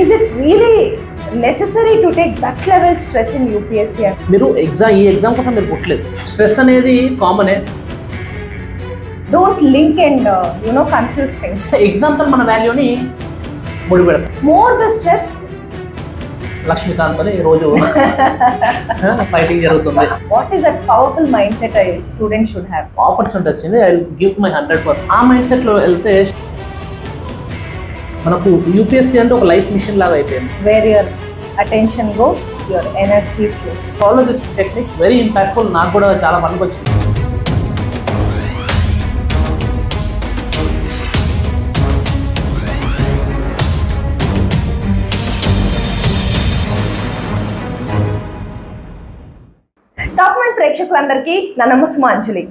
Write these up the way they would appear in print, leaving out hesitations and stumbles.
is it really necessary to take that level stress in UPSC? మీరు ఈ exam కోసం మీరు పుట్టలేదు. స్ట్రెస్ అనేది కామనే. Don't link and confuse things. Exam తో మన వాల్యూని ముడిపెడతాం. More the stress, లక్ష్మీకాంత్ అని రోజు ఫైటింగ్ జరుగుతుంది. What is that powerful mindset a student should have? Opportunity వచ్చింది, ఐ విల్ గివ్ మై 100%. ఆ మైండ్ సెట్ లో వెళ్తే మనకు యూపీఎస్సీ అంటే ఒక లైఫ్ మిషన్ లాగా అయిపోయింది. Where your attention goes, your energy flows. Follow this technique, very impactful. నాకు కూడా చాలా పనికి వచ్చింది. టాప్మెంట్ ప్రేక్షకులందరికీ నా నమస్కారాంజలి.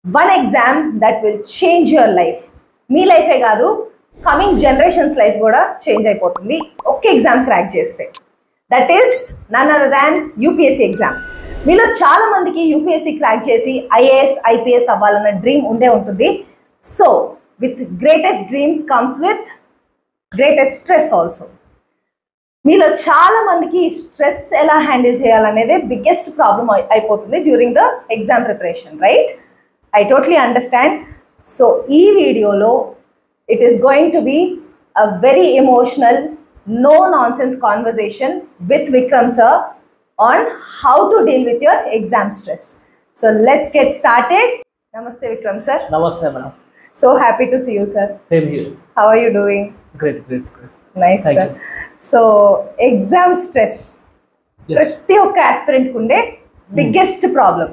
One exam that will change your life. మీ లైఫే కాదు, కమింగ్ జనరేషన్స్ లైఫ్ కూడా చేంజ్ అయిపోతుంది ఒక్క ఎగ్జామ్ క్రాక్ చేస్తే. That is none other than UPSC exam. మీలో చాలా మందికి యూపీఎస్సీ క్రాక్ చేసి ఐఏఎస్ ఐపీఎస్ అవ్వాలన్న డ్రీమ్ ఉండే ఉంటుంది. So with greatest dreams comes with greatest stress also. మీలో చాలా మందికి స్ట్రెస్ ఎలా హ్యాండిల్ చేయాలనేదే బిగ్గెస్ట్ ప్రాబ్లమ్ అయిపోతుంది during the exam preparation, right? I totally understand. So ఈ వీడియోలో it is going to be a very emotional, no nonsense conversation with Vikram sir on how to deal with your exam stress. So let's get started. Namaste Vikram sir. Namaste madam. So happy to see you sir. Same here. How are you doing? Great great great. Nice sir. So exam stress ప్రతి ఒక్క ఆస్పిరెంట్కి ఉండే biggest problem.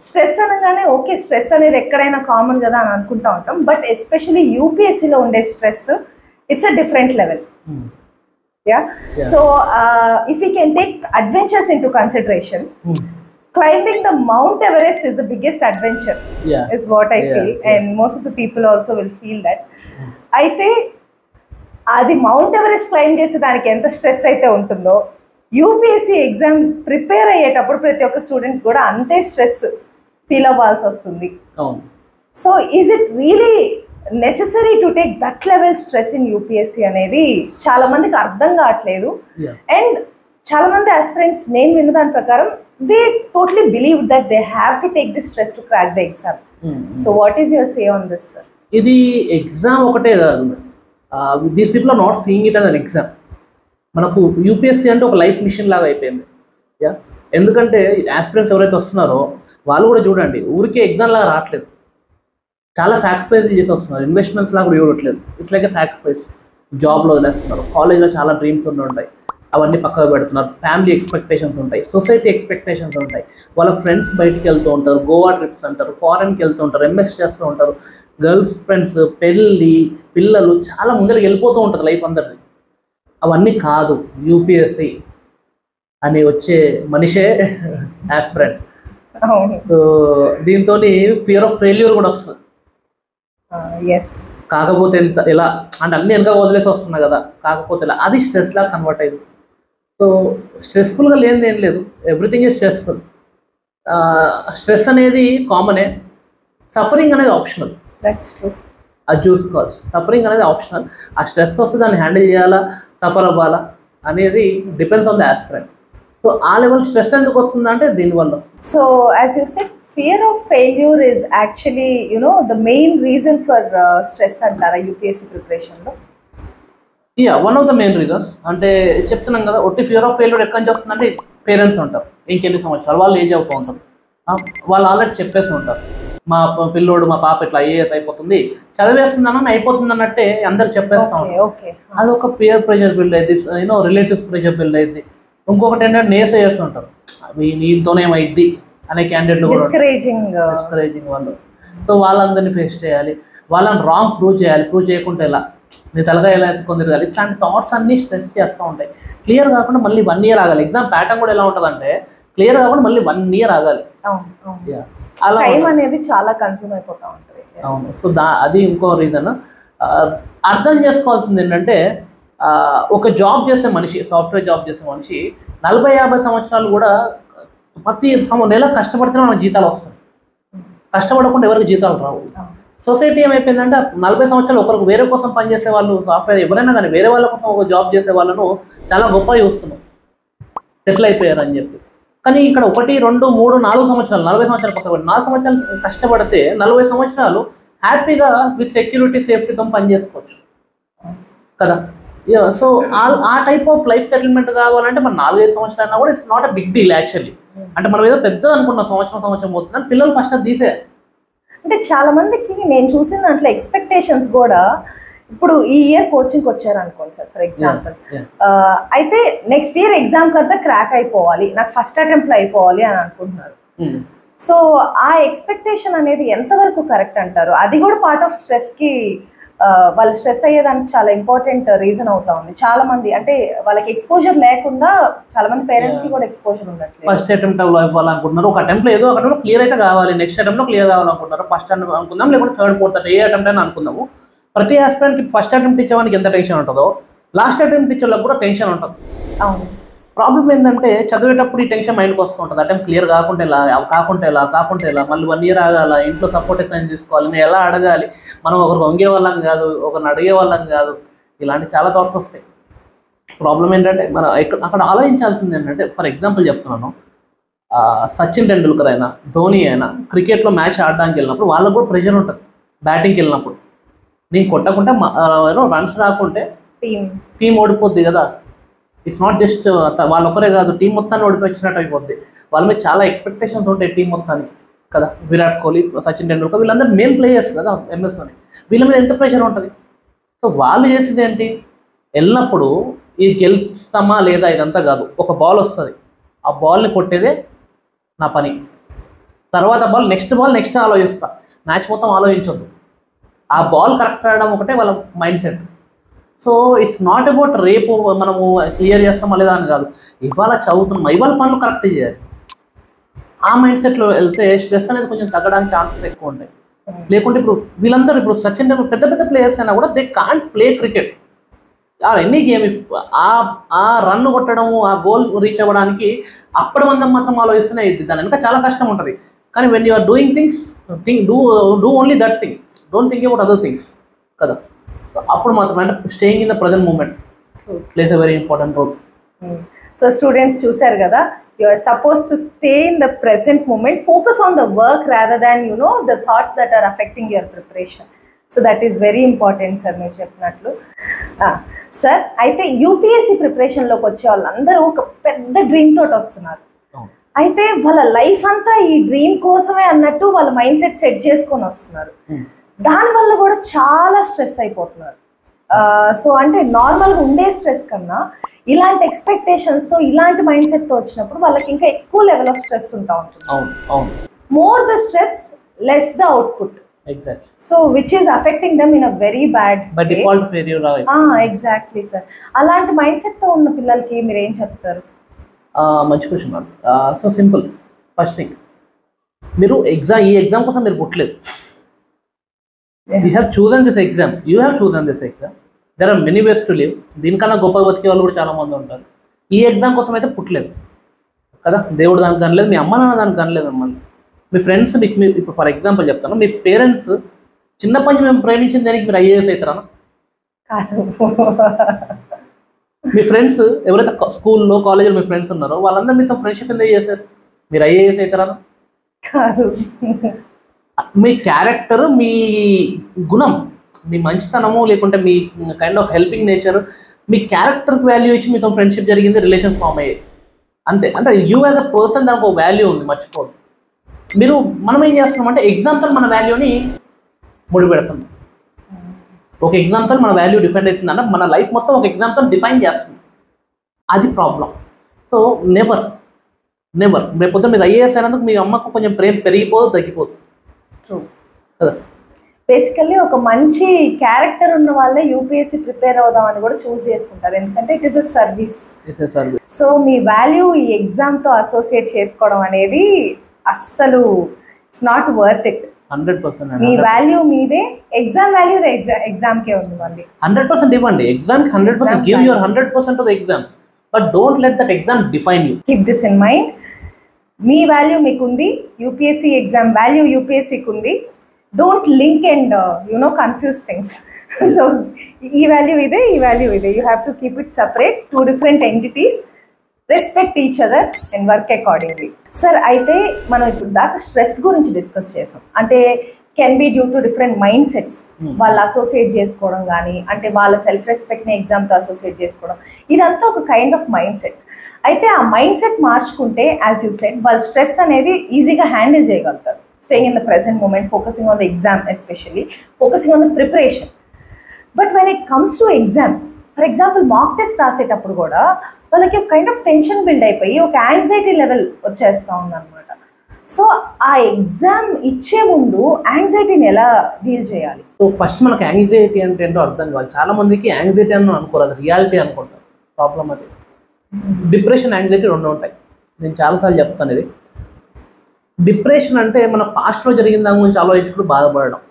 Stress అనగానే okay, stress అనేది ఎక్కడైనా common కదా అని అనుకుంటా ఉంటాం, బట్ ఎస్పెషలీ యూపీఎస్సీలో ఉండే stress it's a different level. Yeah. So if you can take adventures in to consideration, climbing the Mount Everest is the biggest adventure, is what I feel, and most of the people also will feel that. అయితే అది mount Everest claim చేసే దానికి ఎంత stress అయితే ఉంటుందో, UPSC exam prepare అయ్యేటప్పుడు ప్రతి ఒక్క స్టూడెంట్ కూడా అంతే స్ట్రెస్ ఫీల్ అవ్వాల్సి వస్తుంది. So is it really necessary to take that level stress in UPSC అనేది చాలా మందికి అర్థం కావట్లేదు. అండ్ చాలా మంది ఆస్పిరెంట్స్, నేను విన్న దాని ప్రకారం, they totally believe that they have to take this stress to crack the exam. So what is your say on this, sir? ఇది ఎగ్జామ్ ఒకటే కాదు, these people are not seeing it as an exam. మనకు UPSC అంటే ఒక life mission లాగా అయిపోయింది. Yeah, ఎందుకంటే aspirants ఎవరైతే వస్తున్నారో వాళ్ళు కూడా చూడండి, ఊరికే ఎగ్జామ్ లాగా రావట్లేదు, చాలా సాక్రిఫైస్ చేసి వస్తున్నారు. ఇన్వెస్ట్మెంట్స్ లాగా కూడా చూడట్లేదు. It's like a sacrifice. జాబ్లో వదిలేస్తున్నారు, కాలేజ్లో చాలా డ్రీమ్స్ ఉంటాయి, అవన్నీ పక్కకు పెడుతున్నారు. ఫ్యామిలీ ఎక్స్పెక్టేషన్స్ ఉంటాయి, సొసైటీ ఎక్స్పెక్టేషన్స్ ఉంటాయి. వాళ్ళ ఫ్రెండ్స్ బయటికి వెళ్తూ ఉంటారు, గోవా ట్రిప్స్ అంటారు, ఫారెన్కి వెళ్తూ ఉంటారు, ఎంఎస్ చేస్తూ ఉంటారు, గర్ల్స్ ఫ్రెండ్స్, పెళ్ళి, పిల్లలు, చాలా ముందరికి వెళ్ళిపోతూ ఉంటుంది లైఫ్ అందరిది. అవన్నీ కాదు, యూపీఎస్సీ అని వచ్చే మనిషే ఆస్పిరెంట్. సో దీంతో ఫియర్ ఆఫ్ ఫెయిల్యూర్ కూడా వస్తుంది. కాకపోతే ఎంత ఎలా అంటే అన్ని వెనక వదిలేసి వస్తున్నా కదా, కాకపోతే ఎలా, అది స్ట్రెస్ లాగా కన్వర్ట్ అయింది. సో స్ట్రెస్ఫుల్గా లేనిది ఏం లేదు, ఎవ్రీథింగ్ ఈజ్ స్ట్రెస్ఫుల్. స్ట్రెస్ అనేది కామనే, సఫరింగ్ అనేది ఆప్షనల్. That's true. అది చూసుకోవచ్చు. సఫరింగ్ అనేది ఆప్షనల్. ఆ స్ట్రెస్ వస్తే దాన్ని హ్యాండిల్ చేయాలా, సఫర్ అవ్వాలా అనేది depends on the aspirant. So ఆ లెవెల్ స్ట్రెస్ ఎందుకు వస్తుందంటే దీనివల్ల. So as you said, fear of failure is actually, the main reason for stress antara UPSC preparation lo. Yeah, one of the main reasons. అంటే చెప్తున్నాం కదా, ఒట్టి fear of failure ఎక్కడి నుంచి వస్తుందంటే పేరెంట్స్ ఉంటారు, ఇంకెన్ని సంవత్సరాలు వాళ్ళు ఏజ్ అవుతూ ఉంటారు, వాళ్ళు ఆల్రెడీ చెప్పేస్తూ ఉంటారు, మా పిల్లోడు మా పాప ఇట్లా ఐఏఎస్ అయిపోతుంది, చదివేస్తుందన్న అయిపోతుంది అన్నట్టే అందరు చెప్పేస్తూ ఉంటారు. అది ఒక పియర్ ప్రెషర్ బిల్డ్ అయింది, రిలేటివ్స్ ప్రెషర్ బిల్డ్ అయింది. ఇంకొకటి ఏంటంటే నేస చేస్తుంటారు, అవి నీతోనేమైద్ది అనే క్యాండిడేట్లు కూడా డిస్కరేజింగ్ వాళ్ళు. సో వాళ్ళందరినీ ఫేస్ చేయాలి, వాళ్ళని రాంగ్ ప్రూవ్ చేయాలి, ప్రూవ్ చేయకుండా ఎలా నీ తలగా ఎలా ఎత్తుకొని తిరగాలి, ఇట్లాంటి థాట్స్ అన్నీ స్ట్రెస్ చేస్తూ ఉంటాయి. క్లియర్ కాకుండా మళ్ళీ 1 year ఆగాలి. ఎగ్జామ్ ప్యాటర్న్ కూడా ఎలా ఉంటుందంటే, క్లియర్ కాకుండా మళ్ళీ 1 year ఆగాలి. అలా టైం అనేది చాలా కన్స్యూమ్ అయిపోతూ ఉంటుంది. అవును. సో అది ఇంకో రీజన్. అర్థం చేసుకోవాల్సింది ఏంటంటే, ఒక జాబ్ చేసే మనిషి, సాఫ్ట్వేర్ జాబ్ చేసే మనిషి 40-50 సంవత్సరాలు కూడా ప్రతి నెల కష్టపడితేనే మనకు జీతాలు వస్తాయి. కష్టపడకుండా ఎవరికి జీతాలు రావు. సొసైటీ ఏమైపోయిందంటే 40 సంవత్సరాలు ఒకరికి వేరే కోసం పనిచేసే వాళ్ళు, సాఫ్ట్వేర్ ఎవరైనా కానీ వేరే వాళ్ళ కోసం ఒక జాబ్ చేసే వాళ్ళను చాలా గొప్ప చూస్తున్నాం, సెటిల్ అయిపోయారు అని చెప్పి. కానీ ఇక్కడ 1, 2, 3, 4 సంవత్సరాలు, 40 సంవత్సరాలు పక్కన 4 సంవత్సరాలు కష్టపడితే 40 సంవత్సరాలు హ్యాపీగా విత్ సెక్యూరిటీ సేఫ్టీతో పని చేసుకోవచ్చు కదా. సో ఆ టైప్ ఆఫ్ లైఫ్ సెటిల్మెంట్ కావాలంటే మన 4-5 సంవత్సరాలు అన్నా కూడా it's not a big deal actually. అంటే మనం ఏదో పెద్దది అనుకున్న సంవత్సరం పోతుందని పిల్లలు ఫస్ట్ అది తీసే. అంటే చాలా మందికి నేను చూసిన దాంట్లో ఎక్స్పెక్టేషన్స్ కూడా, ఇప్పుడు ఈ ఇయర్ కోచింగ్కి వచ్చారు అనుకోండి సార్ ఫర్ ఎగ్జాంపుల్, అయితే నెక్స్ట్ ఇయర్ ఎగ్జామ్ కంతా క్రాక్ అయిపోవాలి, నాకు ఫస్ట్ అటెంప్ట్లో అయిపోవాలి అని అనుకుంటున్నారు. సో ఆ ఎక్స్పెక్టేషన్ అనేది ఎంతవరకు కరెక్ట్ అంటారు? అది కూడా పార్ట్ ఆఫ్ స్ట్రెస్కి, వాళ్ళు స్ట్రెస్ అయ్యేదానికి చాలా ఇంపార్టెంట్ రీజన్ అవుతా ఉంది. చాలా మంది అంటే వాళ్ళకి ఎక్స్పోజర్ లేకుండా, చాలా మంది పేరెంట్స్ కి కూడా ఎక్స్పోజర్ ఉండట్లేదు. ఫస్ట్ అటెంప్ట్ అవ్వాలనుకుంటున్నారు, ఒక అటెంప్ట్ ఏదో ఒకటి క్లియర్ అయితే కావాలి, నెక్స్ట్ అటెంప్ట్ లో క్లియర్ కావాలనుకుంటున్నారు. ఫస్ట్ అటెంప్ట్ అనుకుందాం, లేకపోతే థర్డ్, ఫోర్త్ ఏ అటెంప్ట్ అయినా అనుకుందాము. ప్రతి ఆస్పిరెంట్ కి ఫస్ట్ అటెంప్ట్ ఇచ్చేవానికి ఎంత టెన్షన్ ఉంటుందో లాస్ట్ అటెంప్ట్ ఇచ్చే వాళ్ళకి కూడా టెన్షన్ ఉంటుంది. అవును. ప్రాబ్లం ఏంటంటే చదివేటప్పుడు ఈ టెన్షన్ మైండ్కి వస్తూ ఉంటుంది. అటెంప్ట్ క్లియర్ కాకుంటే ఎలా మళ్ళీ 1 year ఆగాల, ఇంట్లో సపోర్ట్ ఎక్కడ తీసుకోవాలి, మేము ఎలా అడగాలి, మనం ఒకరు వంగే వాళ్ళం కాదు, ఒకరిని అడిగే వాళ్ళం కాదు, ఇలాంటి చాలా థాట్స్ వస్తాయి. ప్రాబ్లం ఏంటంటే మనం అక్కడ ఆలోచించాల్సింది ఏంటంటే, ఫర్ ఎగ్జాంపుల్ చెప్తున్నాను, సచిన్ టెండూల్కర్ అయినా ధోని అయినా క్రికెట్లో మ్యాచ్ ఆడడానికి వెళ్ళినప్పుడు వాళ్ళకు కూడా ప్రెషర్ ఉంటుంది. బ్యాటింగ్కి వెళ్ళినప్పుడు నేను కొట్టకుంటే రన్స్ రాకుంటే టీం ఓడిపోద్ది కదా. ఇట్స్ నాట్ జస్ట్ వాళ్ళు ఒకరే కాదు, టీం మొత్తాన్ని ఓడిపోయినట్టు అయిపోద్ది. వాళ్ళ మీద చాలా ఎక్స్పెక్టేషన్స్ ఉంటాయి టీం మొత్తానికి కదా. విరాట్ కోహ్లీ, సచిన్ టెండూల్కర్ వీళ్ళందరూ మెయిన్ ప్లేయర్స్ కదా MS ధోని, వీళ్ళ మీద ఎంత ప్రెషర్ ఉంటుంది. సో వాళ్ళు చేసేది ఏంటి, వెళ్ళినప్పుడు ఇది గెలుస్తామా లేదా ఇదంతా కాదు, ఒక బాల్ వస్తుంది, ఆ బాల్ని కొట్టేదే నా పని, తర్వాత నెక్స్ట్ ఆలోచిస్తా, మ్యాచ్ మొత్తం ఆలోచించొద్దు, ఆ బాల్ కరెక్ట్ ఆడడం ఒకటే వాళ్ళ mind set. So it's not about రేపు మనము క్లియర్ చేస్తామా లేదా అని కాదు, ఇవాళ చదువుతున్నాం, ఇవాళ పనులు కరెక్ట్ చేయాలి. ఆ మైండ్ సెట్లో వెళ్తే స్ట్రెస్ అనేది కొంచెం తగ్గడానికి ఛాన్సెస్ ఎక్కువ ఉంటాయి. లేకుంటే ఇప్పుడు సచిన్ టెండూల్కర్ పెద్ద ప్లేయర్స్ అయినా కూడా they can't play cricket or any game. ఆ రన్ కొట్టడము, ఆ గోల్ రీచ్ అవ్వడానికి అప్పటి మందం మాత్రం ఆలోచిస్తూనే అయింది, దాని వెనక చాలా కష్టం ఉంటుంది. కానీ when you are doing things, do only that thing, don't think about other things కదా. సో అప్పుడు మాత్రం అంటే staying in the present moment plays a very important role. So students చూసారు కదా, you are supposed to stay in the present moment, focus on the work rather than the thoughts that are affecting your preparation. So that is very important sir, మీరు చెప్పినట్లు. Sir అయితే UPSC ప్రిపరేషన్లోకి వచ్చే వాళ్ళందరూ ఒక పెద్ద dream తోటి వస్తున్నారు. అయితే వాళ్ళ లైఫ్ అంతా ఈ డ్రీమ్ కోసమే అన్నట్టు వాళ్ళ మైండ్ సెట్ చేసుకొని వస్తున్నారు. దానివల్ల కూడా చాలా స్ట్రెస్ అయిపోతున్నారు. సో అంటే నార్మల్గా ఉండే స్ట్రెస్ కన్నా ఇలాంటి ఎక్స్పెక్టేషన్స్తో, ఇలాంటి మైండ్ సెట్తో వచ్చినప్పుడు వాళ్ళకి ఇంకా ఎక్కువ లెవెల్ ఆఫ్ స్ట్రెస్ ఉంటా ఉంటుంది. More the stress, less the output. So which is affecting them in a very bad way. Exactly sir. అలాంటి మైండ్ సెట్తో ఉన్న పిల్లలకి మీరు ఏం చెప్తారు? మంచి question ma'am. So simple. First thing, మీరు ఈ ఎగ్జామ్ కోసం మీరు పుట్టలేదు. You have chosen this exam. There are many ways to live. దీనికన్నా గొప్ప బతికే వాళ్ళు కూడా చాలా మంది ఉంటారు. ఈ ఎగ్జామ్ కోసం అయితే పుట్టలేదు కదా. దేవుడు దానికి కనలేదు, మీ అమ్మ నాన్న దానికి కనలేదు. అమ్మని మీ ఫ్రెండ్స్ ఇప్పుడు ఫర్ ఎగ్జాంపుల్ చెప్తాను, మీ పేరెంట్స్ చిన్నప్పటి నుంచి మేము ప్రేమించిన దానికి మీరు IAS అవుతారా? మీ ఫ్రెండ్స్ ఎవరైతే స్కూల్లో కాలేజీలో మీ ఫ్రెండ్స్ ఉన్నారో వాళ్ళందరూ మీతో ఫ్రెండ్షిప్ ఎందుకు చేశారు? మీరు IAS అవుతారా? కాదు. మీ క్యారెక్టర్, మీ గుణం, మీ మంచితనము, లేకుంటే మీ కైండ్ ఆఫ్ హెల్పింగ్ నేచర్, మీ క్యారెక్టర్కి వాల్యూ ఇచ్చి మీతో ఫ్రెండ్షిప్ జరిగింది, రిలేషన్స్ ఫామ్ అయ్యాయి అంతే. అంటే యూ యాజ్ అ పర్సన్ దానికి ఒక వాల్యూ ఉంది, మర్చిపోదు. మనం ఏం చేస్తున్నామంటే ఎగ్జామ్తో మన వాల్యూని ముడిపెడుతున్నాం. ఒక ఎగ్జామ్తో మన వాల్యూ డిఫైన్ అవుతుంది అంటే మన లైఫ్ మొత్తం ఒక ఎగ్జామ్తో డిఫైన్ చేస్తుంది. అది ప్రాబ్లం. సో నెవర్ రేపొద్దు మీరు IAS అయినందుకు మీ అమ్మకు కొంచెం ప్రేమ పెరిగిపోదు, తగ్గిపోదు. బేసికల్లీ ఒక మంచి క్యారెక్టర్ ఉన్న వాళ్ళే యూపీఎస్సీ ప్రిపేర్ అవుదామని కూడా చూస్ చేసుకుంటారు, ఎందుకంటే it is a service. So మీ వాల్యూ ఈ ఎగ్జామ్తో అసోసియేట్ చేసుకోవడం అనేది అస్సలు ఇట్స్ నాట్ వర్త్ ఇట్. 100%. మీ వాల్యూ మీదే, ఎగ్జామ్ వాల్యూ ఎగ్జామ్కే ఉంది. మళ్ళీ 100% ఇవ్వండి ఎగ్జామ్కి. 100% give your 100% to the exam, but don't let that exam define you. Keep this in mind. మీ వాల్యూ మీకుంది, యూపీఎస్సీ ఎగ్జామ్ వాల్యూ యూపీఎస్సీకి ఉంది. don't link and confuse things. So ఈ వాల్యూ ఇదే, ఈ వాల్యూ ఇదే, you have to keep it separate, two different entities, respect each other and work accordingly. Sir, అయితే మనం ఇప్పుడు దాకా స్ట్రెస్ గురించి డిస్కస్ చేసాం. అంటే can be due to different mind sets, వాళ్ళు అసోసియేట్ చేసుకోవడం కానీ, అంటే వాళ్ళ సెల్ఫ్ రెస్పెక్ట్ని ఎగ్జామ్తో అసోసియేట్ చేసుకోవడం, ఇదంతా ఒక కైండ్ ఆఫ్ మైండ్ సెట్. అయితే ఆ మైండ్ సెట్ మార్చుకుంటే, యాజ్ యూ సెడ్, వాళ్ళు స్ట్రెస్ అనేది ఈజీగా హ్యాండిల్ చేయగలుగుతారు. Staying in the present moment, focusing on the exam, especially focusing on the preparation. But when it comes to exam, for example mock test రాసేటప్పుడు కూడా వాళ్ళకి ఒక kind of tension build అయిపోయి ఒక యాంగ్జైటీ లెవెల్ వచ్చేస్తూ ఉందన్నమాట. So ఆ exam ఇచ్చే ముందు యాంగ్జైటీని ఎలా డీల్ చేయాలి? సో ఫస్ట్ మనకు యాంగ్జైటీ అంటే ఏంటో అర్థం కావాలి. చాలా మందికి యాంగ్జైటీ అని అనుకోరు, అది రియాలిటీ అనుకుంటారు. ప్రాబ్లం అది. డిప్రెషన్, యాంగ్జైటీ రెండు ఉంటాయి. నేను చాలాసార్లు చెప్తాను ఇది. డిప్రెషన్ అంటే మన పాస్ట్లో జరిగిన దాని గురించి ఆలోచించుకుంటూ బాధపడడం.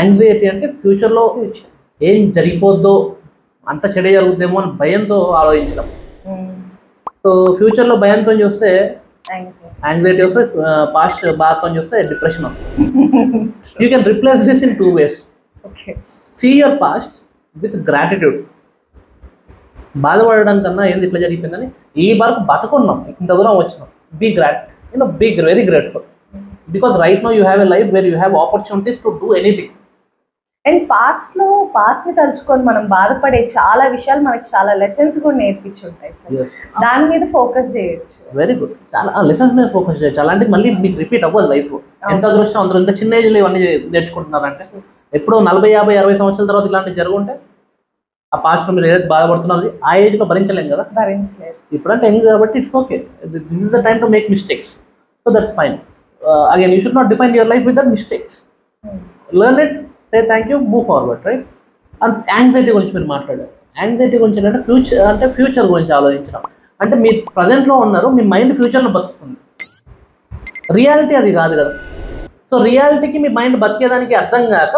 యాంగ్జైటీ అంటే ఫ్యూచర్లో ఏం జరిగిపోద్దో, అంత చెడే జరుగుద్దేమో అని భయంతో ఆలోచించడం. సో ఫ్యూచర్లో భయంతో చూస్తే యాంగ్జైటీ వస్తే, పాస్ట్ బాధతో చూస్తే డిప్రెషన్ వస్తుంది. You can replace this in 2 ways. See your past with gratitude. బాధపడడం కన్నా ఏంది ఇట్లా జరిగిపోయిందని, ఈ వరకు బతుకున్నాం, ఇంత దూరం వచ్చినాం, be very grateful, because right now you have a life where you have opportunities to do anything. And పాస్ట్ని తలుచుకొని మనం బాధపడే చాలా విషయాలు మనకి చాలా లెసన్స్ కూడా నేర్పించుంటాయి సార్. దాని మీద ఫోకస్ చేయొచ్చు. Very good. చాలా లెసన్స్ మీద ఫోకస్ చేయొచ్చు. అలాంటివి మళ్ళీ మీకు రిపీట్ అవ్వదు లైఫ్. ఎంత అదృష్టం అందరూ ఇంత చిన్న ఏజ్లో ఇవన్నీ నేర్చుకుంటున్నారంటే, ఎప్పుడో 40, 50, 60 సంవత్సరాల తర్వాత ఇలాంటివి జరుగుంటే ఆ పాస్ట్లో మీరు ఏదైతే బాధపడుతున్నారు ఆ ఏజ్లో భరించలేం కదా. భరించలేదు. ఇప్పుడంటే యంగ్ కాబట్టి it's okay. This is the time to make mistakes. So that's fine. Again you should not define your life with that mistakes. Learn it, say thank you, move forward, right? And anxiety గురించి మీరు మాట్లాడారు. Anxiety గురించి ఏంటంటే future గురించి ఆలోచించడం. అంటే మీరు ప్రజెంట్లో ఉన్నారు, మీ మైండ్ ఫ్యూచర్లో బతుకుతుంది. రియాలిటీ అది కాదు కదా. సో రియాలిటీకి మీ మైండ్ బతికేదానికి అర్థం కాక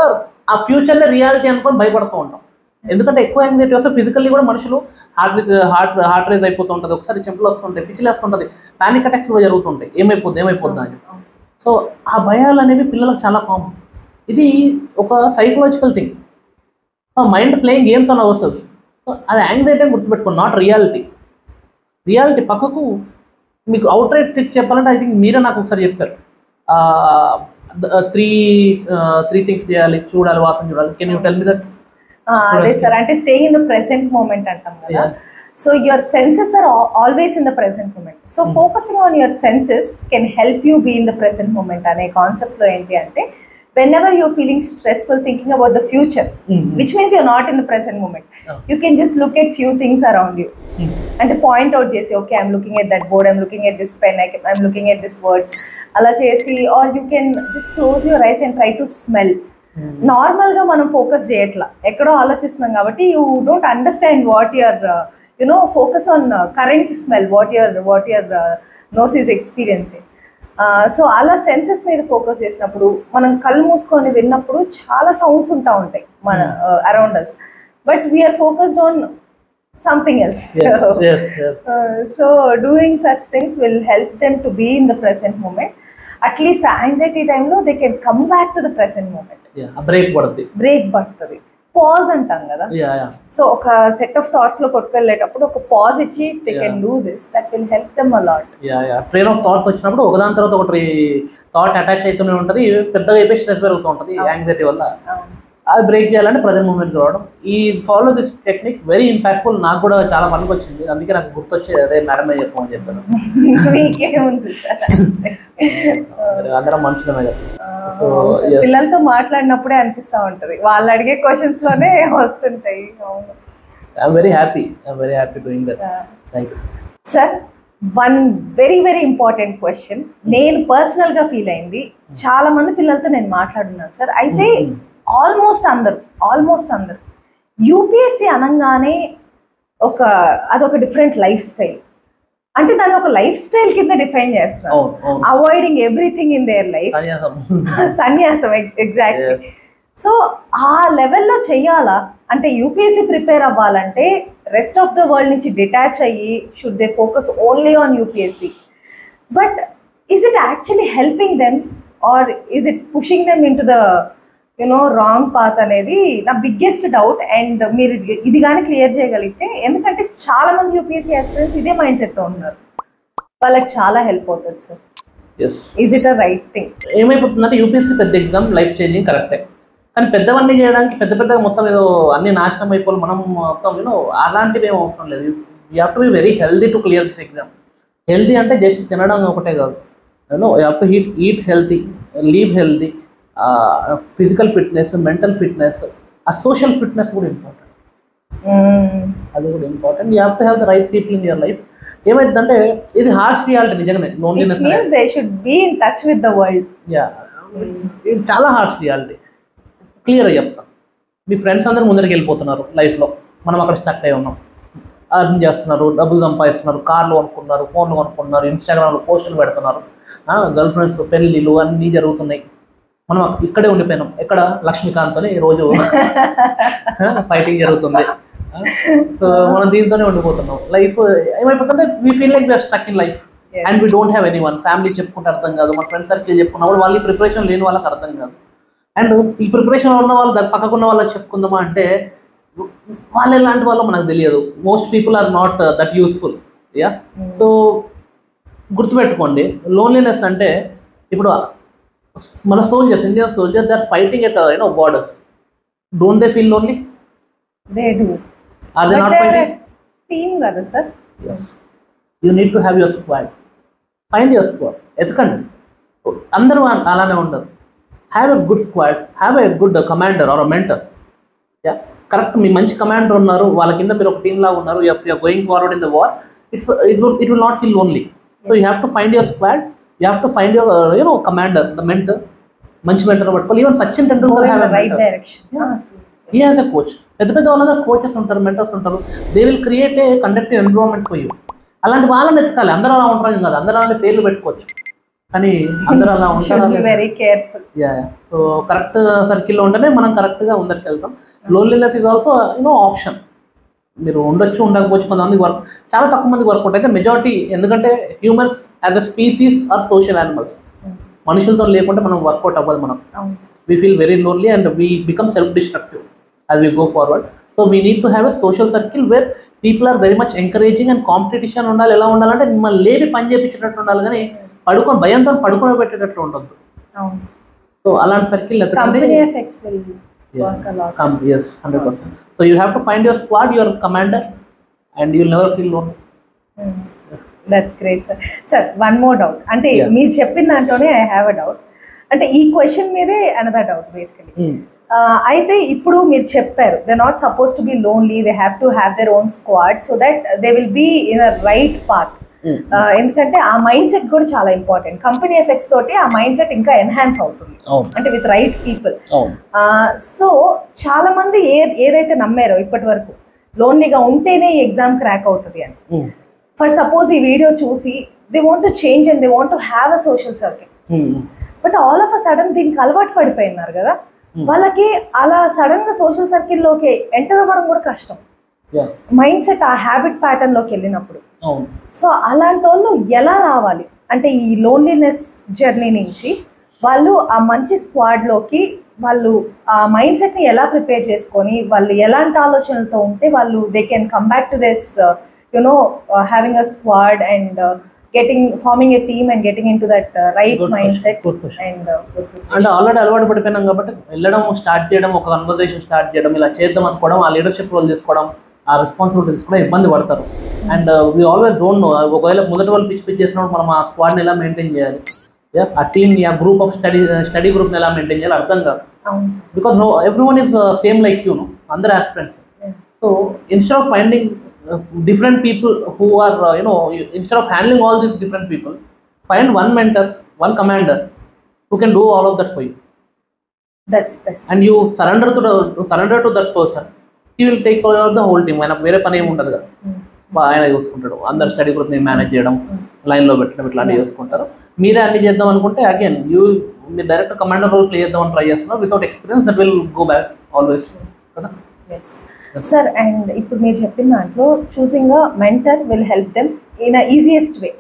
ఆ ఫ్యూచర్నే రియాలిటీ అనుకొని భయపడుతూ ఉంటాం. ఎందుకంటే ఎక్కువ యాంగ్జైటీ వస్తే ఫిజికల్లీ కూడా మనుషులు హార్ట్ రేజ్ అయిపోతూ ఉంటుంది, ఒకసారి చెంపులు వస్తుంటాయి, పిచ్చిలు వస్తుంటుంది, పానిక్ అటాక్స్ కూడా జరుగుతుంటాయి. ఏమైపోద్ది అని. సో ఆ భయాలు అనేవి పిల్లలకు చాలా కామన్. ఇది ఒక psychological thing. Mind playing games on our selfs. So అది యాంగ్జైటీ అని గుర్తుపెట్టుకోండి, నాట్ రియాలిటీ. రియాలిటీ పక్కకు మీకు అవుట్ రైట్ ట్రిక్ చెప్పాలంటే ఐ థింక్ మీరే నాకు ఒకసారి చెప్పారు. 3 things చేయాలి, చూడాలి, వాసన చూడాలి. Can you tell me that? అదే సార్, అంటే staying in the present moment అంటాం కదా. So your senses are always in the present moment. So focusing on your senses can help you be in the present moment అనే కాన్సెప్ట్లో ఏంటి అంటే, whenever you're feeling stressful thinking about the future, which means you're not in the present moment, you can just look at few things around you and point out chesi, okay, I'm looking at that board, I'm looking at this pen, I'm looking at this words ala chesi. Or you can just close your eyes and try to smell. Normal ga manam focus cheyatla, ekkado alochistunnam kabatti you don't understand what your focus on current smell, what your nose is experiencing. So అలా senses మీద focus చేసినప్పుడు, మనం కళ్ళు మూసుకొని విన్నప్పుడు చాలా sounds ఉంటాయి మన around us, but we're focused on something else. So doing such things will help them to be in the present moment. At least anxiety టైంలో they can come back to the present moment. Break పడుతుంది. Pause అంటాం కదా. So ఒక set of thoughts లో కొట్టుకెళ్ళేటప్పుడు ఒక pause ఇచ్చి they can do this, that will help them a lot. Train of thoughts వచ్చినప్పుడు ఒకదాని తర్వాత ఒకటి థాట్ అటాచ్ అవుతూనే ఉంటుంది, పెద్దగా అయిపోయి స్ట్రెస్ పెరుగుతూ ఉంటుంది యాంగ్జైటీ వల్ల. అది బ్రేక్ చేయాలంటే ప్రజెంట్ మూమెంట్ రావడం. ఈ follow this technique very impactful. నాకు కూడా చాలా పనికి వచ్చింది, అందుకే నాకు గుర్తొచ్చి అదే మేడమే చెప్పమని చెప్పాను. అందరం మనుషులమే కదా. పిల్లలతో మాట్లాడినప్పుడే అనిపిస్తూ ఉంటది, వాళ్ళు అడిగే క్వశ్చన్స్ లోనే వస్తుంటాయి. I'm very happy doing that. Thank you sir. One very very important question నేను పర్సనల్ గా ఫీల్ అయింది, చాలా మంది పిల్లలతో నేను మాట్లాడున్నాను సార్. అయితే ఆల్మోస్ట్ అందరు యూపీఎస్సీ అనగానే అదొక డిఫరెంట్ లైఫ్ స్టైల్, అంటే దాన్ని ఒక లైఫ్ స్టైల్ కింద డిఫైన్ చేస్తున్నారు. Avoiding everything in their life, సన్యాసం. ఎగ్జాక్ట్లీ. సో ఆ లెవెల్లో చెయ్యాలా? అంటే యూపీఎస్సీ ప్రిపేర్ అవ్వాలంటే రెస్ట్ ఆఫ్ ద వరల్డ్ నుంచి డిటాచ్ అయ్యి should they focus only on UPSC? But is it actually helping them? Or is it pushing them into the wrong path అనేది నా biggest doubt. And మీరు ఇది కానీ clear చేయగలిగితే, ఎందుకంటే చాలా మంది యూపీఎస్సీ ఆస్పిరెంట్స్ ఇదే మైండ్ సెట్తో ఉన్నారు, వాళ్ళకి చాలా హెల్ప్ అవుతుంది sir. Is it a right thing? ఏమైపోతుందంటే యూపీఎస్సీ పెద్ద ఎగ్జామ్, లైఫ్ చేంజింగ్, కరెక్టే. కానీ పెద్దవన్నీ చేయడానికి పెద్దగా మొత్తం ఏదో అన్ని నాశనం అయిపోవాలి మనం మొత్తం అలాంటివి ఏం అవసరం లేదు. You have to be very healthy to clear this exam. Healthy అంటే జస్ట్ తినడం ఒకటే కాదు, you have to eat healthy, leave healthy, physical fitness, mental fitness, ఆ సోషల్ ఫిట్నెస్ కూడా ఇంపార్టెంట్. అది కూడా important. You have to have the right people in your life. ఏమైందంటే ఇది హార్ష్ రియాలిటీ నిజంగానే, లోన్లీనెస్ ఇది చాలా హార్ష్ రియాలిటీ. క్లియర్గా చెప్తాను, మీ ఫ్రెండ్స్ అందరూ ముందరికి వెళ్ళిపోతున్నారు లైఫ్లో, మనం అక్కడ స్టక్ అయి ఉన్నాం. అర్న్ చేస్తున్నారు, డబ్బులు సంపాదిస్తున్నారు, కార్లు కొనుక్కున్నారు, ఫోన్లు కొనుక్కున్నారు, ఇన్స్టాగ్రామ్లో పోస్టులు పెడుతున్నారు, గర్ల్ ఫ్రెండ్స్ పెళ్ళిళ్ళు అన్నీ జరుగుతున్నాయి. మనం ఇక్కడే ఉండిపోయినాం. ఎక్కడ? లక్ష్మీకాంత్ అని రోజు ఫైటింగ్ జరుగుతుంది. సో మనం దీంతోనే ఉండిపోతున్నాం. లైఫ్ ఏమైపోతుందంటే we feel like we're stuck in life and we don't have anyone. Family చెప్పుకుంటే అర్థం కాదు, మన ఫ్రెండ్ సర్కిల్ చెప్పుకున్నప్పుడు వాళ్ళు ఈ ప్రిపరేషన్ లేని వాళ్ళకి అర్థం కాదు. అండ్ ఈ ప్రిపరేషన్ ఉన్న వాళ్ళు పక్కకున్న వాళ్ళకి చెప్పుకుందామా అంటే వాళ్ళు ఎలాంటి వాళ్ళు మనకు తెలియదు. Most people are not that useful. Yeah, so గుర్తుపెట్టుకోండి, లోన్లీనెస్ అంటే ఇప్పుడు మన soldiers, Indian soldiers, they are fighting at borders. Don't they feel lonely? They do. Are they not fighting? Team కదా sir. Yes. You need to have your squad. Find your squad. ఎతకండి. అందరూ అలానే ఉండరు. Have a good squad. Have a good commander or a mentor. Yeah. Correct, మీ మంచి commander ఉన్నారు, వాళ్ళ కింద మీరు ఒక టీమ్ లాగా ఉన్నారు. If you are going forward in the war, it will not feel lonely. So you have to find your squad. You have to find your commander, the mentor. మంచి మెంటర్ పట్టుకోవాలి. Even Sachin Tendulkar have a right direction. He has a coach. పెద్ద పెద్ద వాళ్ళ coaches ఉంటారు, mentors ఉంటారు. They will create a conductive environment for you. అలాంటి వాళ్ళని ఎత్తుకాలి. అందరూ అలా ఉంటారు కాదు, అందరూ అలాంటి పేర్లు పెట్టుకోవచ్చు, కానీ అందరూ అలా ఉంటారు. Very careful. Yeah, so correct సర్కిల్లో ఉంటేనే మనం కరెక్ట్గా ముందరికి వెళ్తాం. Loneliness is also option. మీరు ఉండొచ్చు, ఉండకపోవచ్చు. కొంతమంది వర్క్, చాలా తక్కువ మందికి వర్క్ ఉంటుంది. మెజారిటీ, ఎందుకంటే humans as a species are social animals. మనుషులతో లేకుంటే మనం వర్కౌట్ అవ్వదు. మనం we feel very lonely and we become self destructive as we go forward. So we need to have a social circle where people are very much encouraging and competition ఉండాలి. ఎలా ఉండాలంటే మిమ్మల్ని లేపి పని చేయించేటట్టు ఉండాలి, కానీ భయంతో పడుకొని పెట్టేటట్టు ఉండదు. సో అలాంటి circle yes, 100%. So you have to find your squad, your commander, and you'll never feel lonely. That's great sir. Sir, one more doubt. అంటే మీరు చెప్పిన దాంట్లోనే I have a doubt. అంటే ఈ క్వశ్చన్ మీదే another doubt basically. అయితే ఇప్పుడు మీరు చెప్పారు, they not suppose to be lonely, they have to have their own squad so that they will be in a right path. ఎందుకంటే ఆ మైండ్ సెట్ కూడా చాలా ఇంపార్టెంట్. కంపెనీ ఎఫెక్ట్స్ తోటి ఆ మైండ్ సెట్ ఇంకా ఎన్హాన్స్ అవుతుంది, అంటే విత్ రైట్ పీపుల్. సో చాలా మంది ఏదైతే నమ్మారో ఇప్పటి వరకు, లోన్లీగా ఉంటేనే ఈ ఎగ్జామ్ క్రాక్ అవుతుంది అని, ఫర్ సపోజ్ ఈ వీడియో చూసి they want to change and they want to have a social circle, but all of a sudden దీనికి అలవాటు పడిపోయినారు కదా, వాళ్ళకి అలా సడన్ గా సోషల్ సర్కిల్లోకి ఎంటర్ అవ్వడం కూడా కష్టం. మైండ్ సెట్ ఆ హ్యాబిట్ ప్యాటర్న్ లోకి వెళ్ళినప్పుడు. సో అలాంటి వాళ్ళు ఎలా రావాలి అంటే ఈ లోన్లీనెస్ జర్నీ నుంచి వాళ్ళు ఆ మంచి స్క్వాడ్ లోకి వాళ్ళు ఆ మైండ్ సెట్ ని ఎలా ప్రిపేర్ చేసుకొని, వాళ్ళు ఎలాంటి ఆలోచనలతో ఉంటే వాళ్ళు they can come back to this having a squad and forming a team and getting into that right mindset. అంటే ఆల్రెడీ అలవాటు పడిపోయినాం కాబట్టి వెళ్ళడం స్టార్ట్ చేయడం, ఒక కన్వర్సేషన్ స్టార్ట్ చేయడం, ఇలా చేద్దాం అనుకోవడం, ఆ లీడర్షిప్ రోల్ తీసుకోవడం, ఆ రెస్పాన్సిబిలిటీ తీసుకోవడం ఇబ్బంది పడతారు. And we always don't know, ఒకవేళ మొదటి వాళ్ళు పిచ్ చేసినప్పుడు మనం ఆ స్క్వాడ్ని ఎలా మెయింటైన్ చేయాలి, ఆ టీమ్ని, ఆ గ్రూప్ ఆఫ్ స్టడీ గ్రూప్ని ఎలా మెయింటైన్ చేయాలి అర్థం కాదు. Because no everyone is same like you, అందరు aspirants. So instead of finding different people who are instead of handling all these different people, find one mentor, one commander who can do all of that for you. That's best. And you surrender to that person. He will take care of the whole team. ఆయన వేరే పని ఏమి ఉండదు కదా, ఆయన చూసుకుంటాడు. అందరు study group ని మేనేజ్ చేయడం, లైన్ లో పెట్టడం, ఇట్లాంటివి చూసుకుంటారు. మీరే అన్ని చేద్దాం అనుకుంటే అగైన్ మీరు డైరెక్ట్ కమాండర్ రోల్ ప్లే చేద్దామని ట్రై చేస్తున్నారు. Without experience that will go back always కదా. సార్, అండ్ ఇప్పుడు మీరు చెప్పిన దాంట్లో choosing a mentor will help them in a easiest way.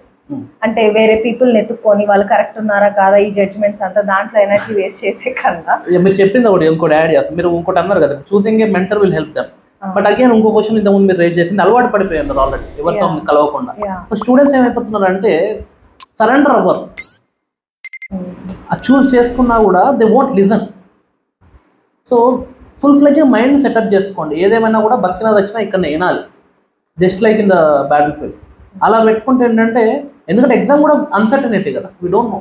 అంటే వేరే పీపుల్ ఎత్తుక్కొని వాళ్ళు కరెక్ట్ ఉన్నారా కాదా ఈ జడ్జ్మెంట్స్ అంతా దాంట్లో ఎనర్జీ వేస్ట్ చేసే కన్నా మీరు చెప్పింది ఒకటి ఇంకోటి యాడ్ చేస్తాం. మీరు ఇంకోటి అన్నారు కదా, choosing a mentor will help them. But again ఇంకో క్వశ్చన్ ఇంతకుముందు మీరు రేజ్ చేసింది, అలవాటు పడిపోయి ఉన్నారు ఆల్రెడీ ఎవరితో కలవకుండా. సో స్టూడెంట్స్ ఏమైపోతున్నారు అంటే సరెండర్ అవ్వరు. అది చూస్ చేసుకున్నా కూడా they won't listen. So full fledged mind setup చేసుకోండి. ఏదేమైనా కూడా బతికినది వచ్చినా ఇక్కడ వినాలి, just like in the battle field. అలా పెట్టుకుంటే ఏంటంటే, ఎందుకంటే ఎగ్జామ్ కూడా అన్సర్టనిటీ కదా, we don't know,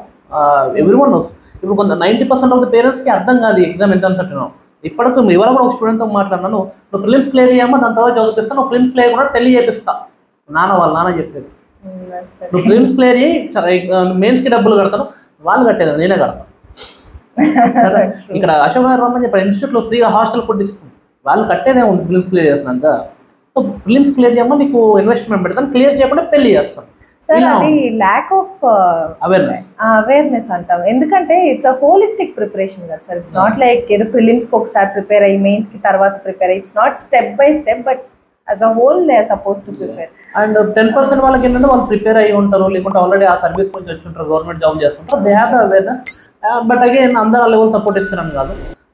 every one knows. ఇప్పుడు కొంత 90% ఆఫ్ ద పేరెంట్స్కి అర్థం కాదు ఎగ్జామ్ ఎంత అన్సర్టనో. ఇప్పటికి ఇవాళ కూడా ఒక స్టూడెంట్తో మాట్లాడినాను, నువ్వు ప్రిలిమ్స్ క్లియర్ చేయమ్మా, దాని తర్వాత చదివిస్తాను, నువ్వు ప్రిలిమ్స్ క్లియర్ కూడా టెలి చేపిస్తా. నాన్న చెప్పేది, నువ్వు ప్రిలిమ్స్ క్లియర్ చేయి, మెయిన్స్కి డబ్బులు కడతాను. వాళ్ళు కట్టేది నేనే కడతాను. ఇక్కడ అశోక్ నగర్ రమ్మని చెప్పి ఇన్స్టిట్యూట్లో ఫ్రీగా హాస్టల్ ఫుడ్ ఇస్తుంది. వాళ్ళు కట్టేదే ఉంది ప్రిలిమ్స్ క్లియర్ చేసినాక. సో ప్రిలిమ్స్ క్లియర్ చేయమా, నీకు ఇన్వెస్ట్మెంట్ పెడతాను, క్లియర్ చేయకుండా పెళ్లి చేస్తాను. సార్ అది ల్యాక్ ఆఫ్ అవేర్నెస్ అంటాం. ఎందుకంటే ఇట్స్ అ హోలిస్టిక్ ప్రిపరేషన్ కదా సార్. ఇట్స్ నాట్ లైక్ ఏదో ప్రిలిమ్స్కి ఒకసారి ప్రిపేర్ అయ్యి మెయిన్స్కి తర్వాత ప్రిపేర్ అయ్యి. It's not step by step, but as a whole they are suppose to prepare. And 10% వాళ్ళకి ఏంటంటే వాళ్ళు ప్రిపేర్ అయ్యి ఉంటారు, లేకుంటే ఆల్రెడీ ఆ సర్వీస్ నుంచి వచ్చి ఉంటారు, గవర్నమెంట్ జాబ్ చేస్తుంటారు, they have the awareness. But again అందరూ ఆ లెవెల్ సపోర్ట్ ఇస్తున్నాను కాదు,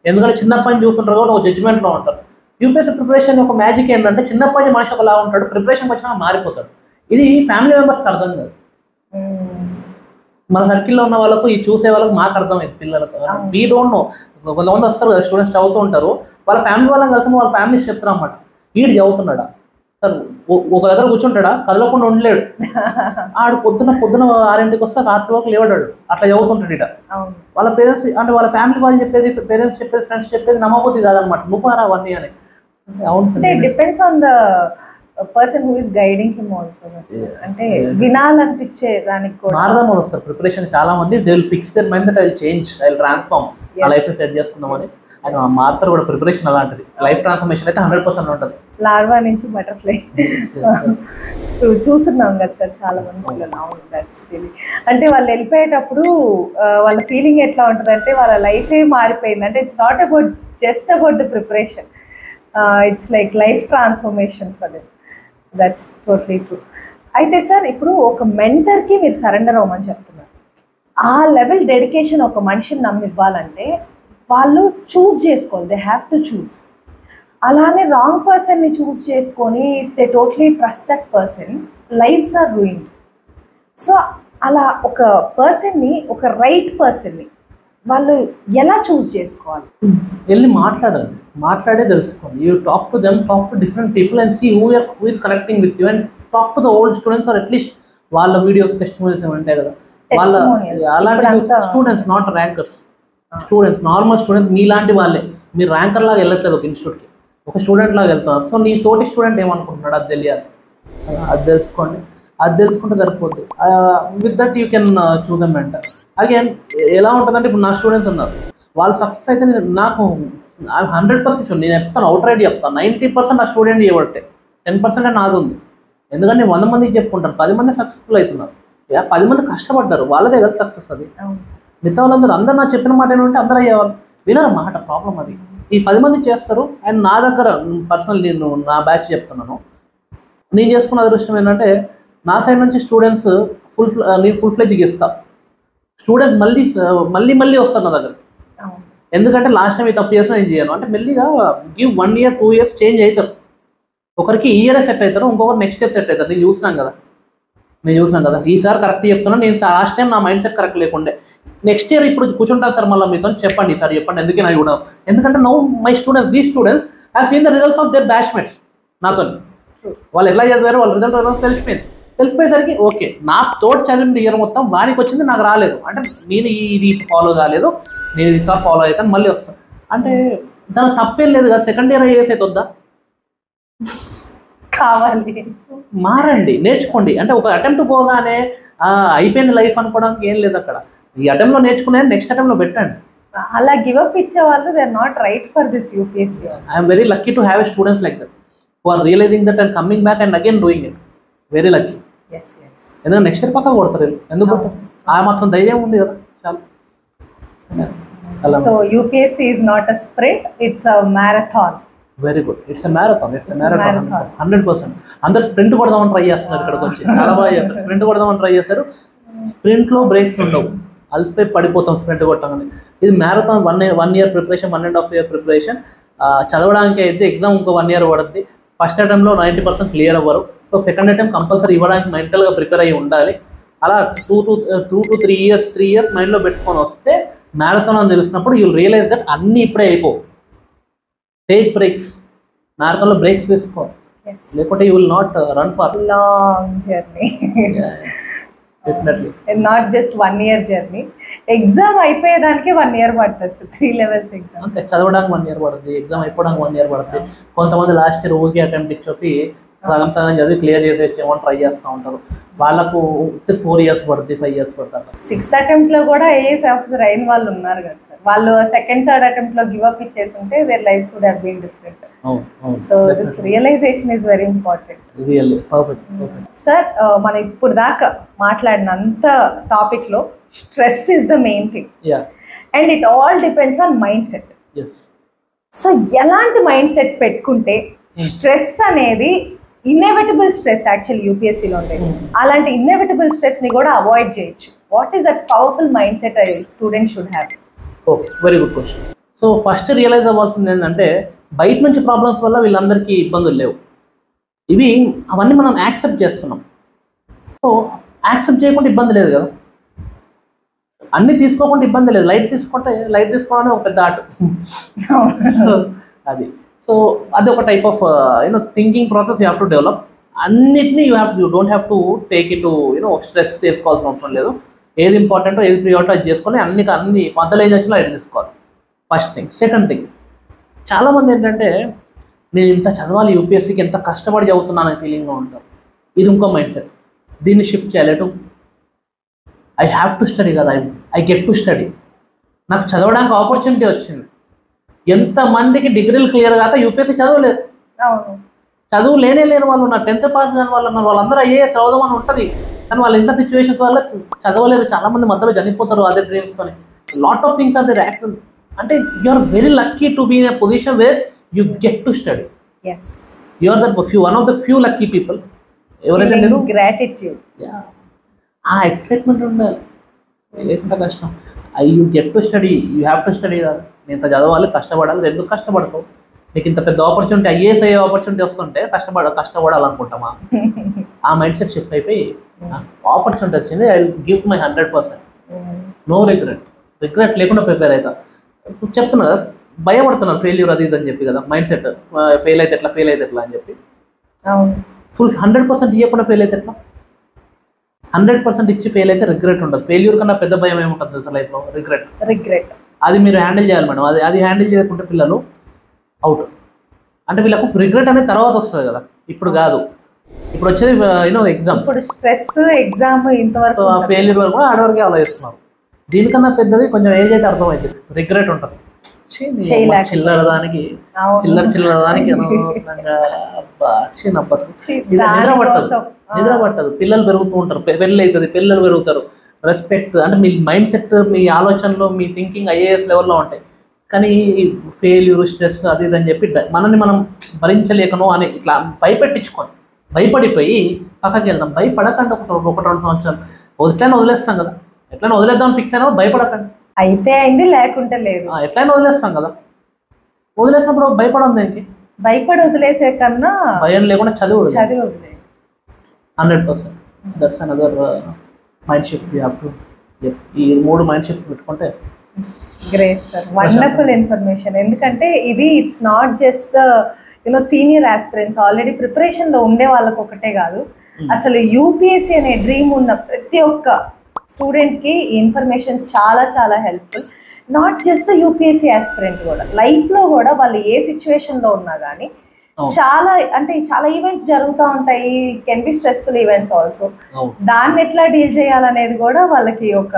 ఎందుకంటే చిన్నప్పటి నుంచి చూస్తుంటారు కూడా ఒక జడ్జ్మెంట్లో ఉంటారు. యూపీఎస్సీ ప్రిపరేషన్ యొక్క మ్యాజిక్ ఏంటంటే చిన్నప్పటి నుంచి మనిషి ఒకలా ఉంటాడు, ప్రిపరేషన్ వచ్చినా మారిపోతాడు. ఇది ఫ్యామిలీ మెంబర్స్కి అర్థం కాదు. మన సర్కిల్లో ఉన్న వాళ్ళకు, ఈ చూసే వాళ్ళకి మాకు అర్థమైంది, పిల్లలకు వీ డోంట్ నో. కొంతమంది వస్తారు కదా స్టూడెంట్స్ చదువుతూ ఉంటారు, వాళ్ళ ఫ్యామిలీ వాళ్ళని కలిసి వాళ్ళ ఫ్యామిలీస్ చెప్తారు అన్నమాట, వీడు చదువుతున్నాడా సార్, ఒక దగ్గర కూర్చుంటాడా, కదలకుండా ఉండలేడు, ఆడు పొద్దున 6 వస్తే రాత్రి వరకు లేవడాడు, అట్లా చదువుతుంటాడు. ఇట వాళ్ళ పేరెంట్స్ అంటే వాళ్ళ ఫ్యామిలీ వాళ్ళు చెప్పేది, పేరెంట్స్ చెప్పేది, ఫ్రెండ్స్ చెప్పేది నమ్మబోద్ది కాదనమాట. నువ్వు రా అవన్నీ అని. అవును, depends on the person who is guiding him also. అంటే వినాలనిపించే దానికి కూడా మారదాం వస్తారు ప్రిపరేషన్. చాలా మంది they will fix their mind that I will change, I will transform, ఆ లైఫ్ సెట్ చేసుకుందామని. అది మారుతారు కూడా. ప్రిపరేషన్ అలాంటిది, లైఫ్ ట్రాన్స్ఫర్మేషన్ అయితే 100% ఉంటుంది. లార్వా నుంచి బటర్ఫ్లై చూస్తున్నాం కదా సార్ చాలా మంది పిల్లలు. అవును, దట్స్ రియల్లీ. అంటే వాళ్ళు వెళ్ళిపోయేటప్పుడు వాళ్ళ ఫీలింగ్ ఎట్లా ఉంటుంది అంటే వాళ్ళ లైఫే మారిపోయింది. అంటే it's not about just about the preparation, it's like life transformation for them. That's totally true. అయితే సార్ ఇప్పుడు ఒక మెంటర్కి మీరు సరెండర్ అవ్వమని చెప్తున్నారు. ఆ లెవెల్ డెడికేషన్ ఒక మనిషిని నమ్మివ్వాలంటే వాళ్ళు చూస్ చేసుకోవాలి, దే హ్యావ్ టు చూస్. అలానే రాంగ్ పర్సన్ని చూస్ చేసుకొని if they totally trust that person, lifes are ruined. So అలా ఒక పర్సన్ని, ఒక రైట్ పర్సన్ని వాళ్ళు ఎలా చూస్ చేసుకోవాలి? వెళ్ళి మాట్లాడండి, మాట్లాడే తెలుసుకోండి. You talk to them, talk to different people and see who is connecting with you, and talk to the old students or at least వాళ్ళ వీడియోస్, టెస్టిమోనియల్స్ ఉంటాయి కదా, వాళ్ళ అలాంటి students, not rankers, students, normal students మీలాంటి వాళ్ళే. మీరు ranker లాగా వెళ్ళట్లేదు ఒక ఇన్స్టిట్యూట్కి, ఒక స్టూడెంట్ లాగా వెళ్తున్నారు. సో నీ తోటి స్టూడెంట్ ఏమనుకుంటున్నాడు అది తెలియాలి, అది తెలుసుకోండి. అది తెలుసుకుంటే సరిపోద్ది. With that you can choose them mentor. Again ఎలా ఉంటుందంటే, ఇప్పుడు నా స్టూడెంట్స్ ఉన్నారు, వాళ్ళు సక్సెస్ అయితే నాకు 100% షూర్, నేను చెప్తాను, అవుట్ రైట్ చెప్తాను, 90% నా స్టూడెంట్ చేయబట్టే, 10% నాది ఉంది. ఎందుకంటే 100 మందికి చెప్పుకుంటాను, 10 మంది సక్సెస్ఫుల్ అవుతున్నారు. 10 మంది కష్టపడ్డారు, వాళ్ళదే కదా సక్సెస్. అది మిగతా వాళ్ళందరూ నా చెప్పిన మాట ఏంటంటే అందరూ అయ్యేవాళ్ళు వినరు మాట, ప్రాబ్లం అది. ఈ 10 మంది చేస్తారు. అండ్ నా దగ్గర పర్సనల్, నేను నా బ్యాచ్ చెప్తున్నాను, నేను చేసుకున్న అదృష్టం ఏంటంటే నా సైడ్ నుంచి స్టూడెంట్స్ నేను ఫుల్ ఫ్లెడ్జ్గా ఇస్తాను. స్టూడెంట్స్ మళ్ళీ వస్తారు నా దగ్గర. ఎందుకంటే లాస్ట్ టైం ఈ తప్పు చేసినా నేను చేయను అంటే, మెల్లిగా గివ్ 1 year 2 years చేంజ్ అవుతారు. ఒకరికి ఈ ఇయర్ సెట్ అవుతారు, ఇంకొకరు నెక్స్ట్ ఇయర్ సెట్ అవుతారు. నేను చూసినాను కదా, ఈసారి కరెక్ట్ చెప్తున్నాను. నేను లాస్ట్ టైం నా మైండ్ సెట్ కరెక్ట్ లేకుండే, నెక్స్ట్ ఇయర్ ఇప్పుడు కూర్చుంటాను సార్ మళ్ళీ మీతో, చెప్పండి సార్ చెప్పండి, ఎందుకే నాకు కూడా. ఎందుకంటే now my students, these students have seen the results of their batchmates. నాతో వాళ్ళు ఎలా చదివారు, వాళ్ళ రిజల్ట్ తెలిసిపోయేసరికి ఓకే, నా తోటి చదివిన ఇయర్ మొత్తం వానికి వచ్చింది, నాకు రాలేదు అంటే నేను ఇది ఫాలో కాలేదు, నేను ఈసారి ఫాలో అవుతాను, మళ్ళీ వస్తాను అంటే దానికి తప్పేం లేదు కదా. సెకండ్ ఇయర్ అయ్యేసే వద్దా, కావాలి, మారండి, నేర్చుకోండి. అంటే ఒక అటెంప్ట్ పోగానే అయిపోయింది లైఫ్ అనుకోవడానికి ఏం లేదు అక్కడ. ఈ అటెంప్ట్లో నేర్చుకునే నెక్స్ట్ అటెంప్ట్లో పెట్టండి. అలా గివప్ ఇచ్చే వాళ్ళు they are not right for this UPSC. I'm very lucky to have students like that who are realizing that and coming back and again doing it. Very lucky. ఎందుకంటే నెక్స్ట్ ఇయర్ పక్కా కొడతారు. ఎందుకు ఆ మాత్రం ధైర్యం ఉంది కదా, చాలా. So UPSC is not a sprint, it's a marathon. Very good. It's marathon. 100%. అందరు స్ప్రింట్ కొడదామని ట్రై చేస్తున్నారు. ఇక్కడికి వచ్చి చాలా బాగా చేస్తారు. స్ప్రింట్ కొడదామని ట్రై చేస్తారు. స్ప్రింట్లో బ్రేక్స్ ఉండవు. అలసిపోయి పడిపోతాం స్ప్రింట్ కొట్టగానే. ఇది marathon 1 year preparation, 1.5 year preparation. చదవడానికి అయితే ఎగ్జామ్ ఇంకో 1 year పడుతుంది. ఫస్ట్ అటెంప్ట్లో 90% క్లియర్ అవ్వరు. సో సెకండ్ అటెంప్ట్ కంపల్సరీ ఇవ్వడానికి మెంటల్గా ప్రిపేర్ అయ్యి ఉండాలి. అలా 2 to 3 years మైండ్లో పెట్టుకొని వస్తే మ్యారథాన్ అని తెలిసినప్పుడు యూ విల్ రియలైజ్ దట్ అన్నీ ఇప్పుడే అయిపోవు. Take breaks. మ్యారథాన్లో బ్రేక్స్ తీసుకో, లేకపోతే you will not run for long journey. Definitely not just 1 year journey. Exam అయిపోయేదానికి 1 year పట్టచ్చు. 3 levels ఎగ్జామ్. అంతే, చదవడానికి 1 year పడుతుంది, ఎగ్జామ్ అయిపోవడానికి 1 year పడుతుంది. కొంతమంది లాస్ట్ ఇయర్ ఓకే అటెంప్ట్ ఇచ్చేసి సగం చదివి క్లియర్ చేసి వచ్చేమని ట్రై చేస్తూ ఉంటారు. వాళ్ళకు 4 years పడుతుంది, 5 years పడుతుంది. 6th attempt లో కూడా ఐఏఎస్ ఆఫీసర్ అయిన వాళ్ళు ఉన్నారు కదా సార్. వాళ్ళు సెకండ్ థర్డ్ అటెంప్ట్ లో గివ్ అప్ ఇచ్చేసి ఉంటే their lifes would have been different. So this realization is very important. Really perfect. Sir, మనం ఇప్పుడు దాకా మాట్లాడినంత టాపిక్ లో stress is the main thing. And it all depends on mindset. So ఎలాంటి mindset పెట్టుకుంటే stress అనేది inevitable stress actually యూపీఎస్సీలో ఉండేది, అలాంటి ఇన్నెవిటబుల్ స్ట్రెస్ ని కూడా అవాయిడ్ చేయొచ్చు? What is that powerful mind set student should have? Okay, very good question. So first realise అవ్వాల్సింది ఏంటంటే బయట నుంచి ప్రాబ్లమ్స్ వల్ల వీళ్ళందరికీ ఇబ్బందులు లేవు. అవన్నీ మనం యాక్సెప్ట్ చేస్తున్నాం. సో యాక్సెప్ట్ చేయకుండా ఇబ్బంది లేదు కదా. అన్నీ తీసుకోకుండా ఇబ్బంది లేదు. లైట్ తీసుకోవడం ఒక పెద్ద ఆర్ట్. అది. సో అది ఒక type of thinking process you have to develop. అన్నిటినీ you don't have to take it stress చేసుకోవాల్సిన అవసరం లేదు. ఏది ఇంపార్టెంటో ఏది ప్రియారిటీ అది చేసుకొని అన్ని మధ్యలో ఏది వచ్చినా లైట్ తీసుకోవాలి. First thing. సెకండ్ థింగ్, చాలామంది ఏంటంటే నేను ఇంత చదవాలి యూపీఎస్సీకి, ఎంత కష్టపడి చదువుతున్నాననే ఫీలింగ్లో ఉంటారు. ఇది ఇంకో మైండ్ సెట్. దీన్ని షిఫ్ట్ చేయాలి to I have to study కదా, ఐ గెట్ టు స్టడీ. నాకు చదవడానికి ఆపర్చునిటీ వచ్చింది. ఎంతమందికి డిగ్రీలు క్లియర్ కాక యూపీఎస్సీ చదవలేదు. చదువు లేని వాళ్ళు ఉన్నారు. 10th పాస్ కాని వాళ్ళు ఉన్నారు. వాళ్ళందరూ ఐఏఎస్ చదవమని ఉంటుంది, కానీ వాళ్ళ ఇంట్లో సిచ్యువేషన్స్ వల్ల చదవలేరు. చాలామంది మధ్యలో చనిపోతారు అదే డ్రీమ్స్తోని. Lot of things are the action. అంటే you are very lucky to be in a position where you get to study. You are one of the few lucky people. ఎవరైతే నేను గ్రాటిట్యూడ్, ఆ ఎక్సైట్మెంట్ ఉండాలి. ఎంత కష్టం. You get to study, you have to study కాదు. నేను ఇంత చదవాలి, కష్టపడాలి. ఎందుకు కష్టపడతావు? నీకు ఇంత పెద్ద ఆపర్చునిటీ, ఐఏఎస్ అయ్యే ఆపర్చునిటీ వస్తుంటే కష్టపడాలనుకుంటామా? ఆ మైండ్ సెట్ షిఫ్ట్ అయిపోయి ఆపర్చునిటీ వచ్చింది, I will give my 100%. No regret లేకుండా ప్రిపేర్ అవుతా. చెప్తున్నా కదా, భయపడుతున్నారు ఫెయిల్యూర్ అది ఇది అని చెప్పి కదా మైండ్ సెట్. ఫెయిల్ అయితే ఎట్లా అని చెప్పి ఫుల్ 100% ఇవ్వకుండా ఫెయిల్ అయితే ఎట్లా? 100% ఇచ్చి ఫెయిల్ అయితే రిగ్రెట్ ఉండదు. ఫెయిల్యూర్ కన్నా పెద్ద భయం ఏముంటుంది అసలు లైఫ్లో? రిగ్రెట్. అది మీరు హ్యాండిల్ చేయాలి మేడం. అది హ్యాండిల్ చేయకుంటే పిల్లలు అవుట్. అంటే వీళ్ళకు రిగ్రెట్ అనేది తర్వాత వస్తుంది కదా, ఇప్పుడు కాదు. ఇప్పుడు వచ్చేది ఎగ్జామ్. ఇప్పుడు స్ట్రెస్ ఎగ్జామ్ ఇంతవరకు ఫెయిల్యూర్ వరకు కూడా ఆడవరకే ఆలోచిస్తున్నారు. దీనికన్నా పెద్దది కొంచెం ఏజ్ అయితే అర్థమవుతుంది. రిగ్రెట్ ఉంటుంది. చిల్లర దానికి నిద్ర పట్టదు. పిల్లలు పెరుగుతూ ఉంటారు, పెళ్ళి అవుతుంది, పిల్లలు పెరుగుతారు. రెస్పెక్ట్ అంటే మీ మైండ్ సెట్, మీ ఆలోచనలు, మీ థింకింగ్ ఐఏఎస్ లెవెల్లో ఉంటాయి. కానీ ఫెయిల్యూర్, స్ట్రెస్ అది ఇది అని చెప్పి మనల్ని మనం భరించలేకనో అని ఇట్లా భయపడిపోయి పక్కకి వెళ్దాం. భయపడకండి. ఒక 1-2 సంవత్సరాలు ఎట్లయినా వదిలేస్తాం కదా. ఎట్లయినా వదిలేద్దామని ఫిక్స్ అయినా భయపడకండి. అయితే అయింది, లేకుంటే లేదు. ఎట్లయినా వదిలేస్తాం కదా. వదిలేసినప్పుడు భయపడం దేనికి? భయపడి వదిలేసే కన్నా భయం లేకుండా చదివి వదిలే 100%. That's another mind shift. ఈ 3 మైండ్ షిఫ్ట్స్ పెట్టుకుంటే గ్రేట్ సార్, వండర్ఫుల్ ఇన్ఫర్మేషన్. ఎందుకంటే ఇది it's not just senior aspirants, already ప్రిపరేషన్లో ఉండే వాళ్ళకు ఒకటే కాదు, అసలు యూపీఎస్సీ అనే డ్రీమ్ ఉన్న ప్రతి ఒక్క స్టూడెంట్కి ఈ ఇన్ఫర్మేషన్ చాలా చాలా helpful. Not just the UPSC aspirant, కూడా లైఫ్లో కూడా వాళ్ళు ఏ సిచ్యువేషన్లో ఉన్నా కానీ చాలా ఈవెంట్స్ జరుగుతూ ఉంటాయి. Can be stressful events also. దాన్ని ఎట్లా డీల్ చేయాలనేది కూడా వాళ్ళకి ఒక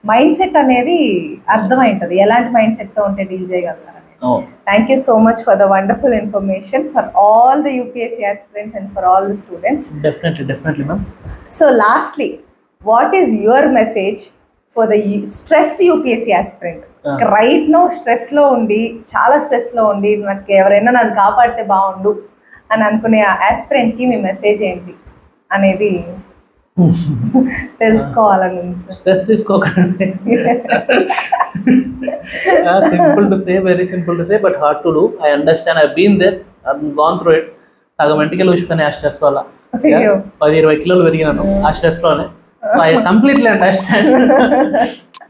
మైండ్ సెట్ అనేది అర్థమైంటది, ఎలాంటి మైండ్ సెట్తో ఉంటే డీల్ చేయగలుగుతారు. Thank you so much for the wonderful information for all the UPSC aspirants and for all the students. Definitely ma'am. So lastly, what is your message for the stressed UPSC aspirant. Right no స్ట్రెస్లో ఉండి, చాలా స్ట్రెస్లో ఉండి, నాకు ఎవరైనా నన్ను కాపాడితే బాగుండు అని అనుకునే ఆస్పిరెంట్కి మీ మెసేజ్ ఏంటి అనేది తెలుసుకోవాలని ఉంది సార్. స్ట్రెస్ తీసుకోకండి. Simple to say, very simple to say, but hard to do. I understand, I been there, I gone through it. సగం ఇంటికి ఊసుకొని ఆ స్ట్రెస్ వల్ల 10-20 కిలోలు పెరిగినాను ఆ స్ట్రెస్లోనే. So I completely understand.